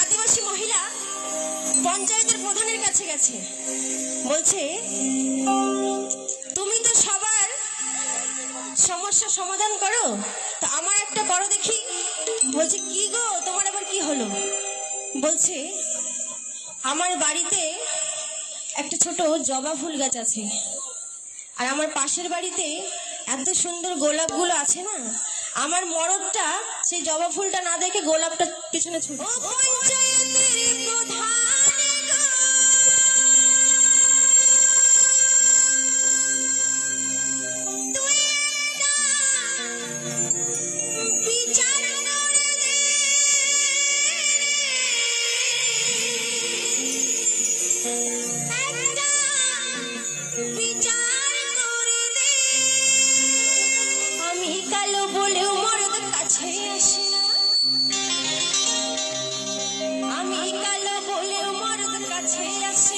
আদিবাসী মহিলা পঞ্চায়েতের প্রধানের কাছে গেছে, বলছে তুমি তো সবার সমস্যা সমাধান করো, তো আমার একটা করো দেখি। বলছে কি গো, তোমার আবার কি হলো? বলছে আমার বাড়িতে একটা ছোট জবা ফুল গাছ আছে, আর আমার পাশের বাড়িতে এত সুন্দর গোলাপগুলো আছে না, আমার মরদটা সেই জবা ফুলটা না দেখে গোলাপটা পিছনে ছুটে। আমি কালো বলেও মরদ কাছে আসে না, আমি কালো বলেও মরদ কাছে আসে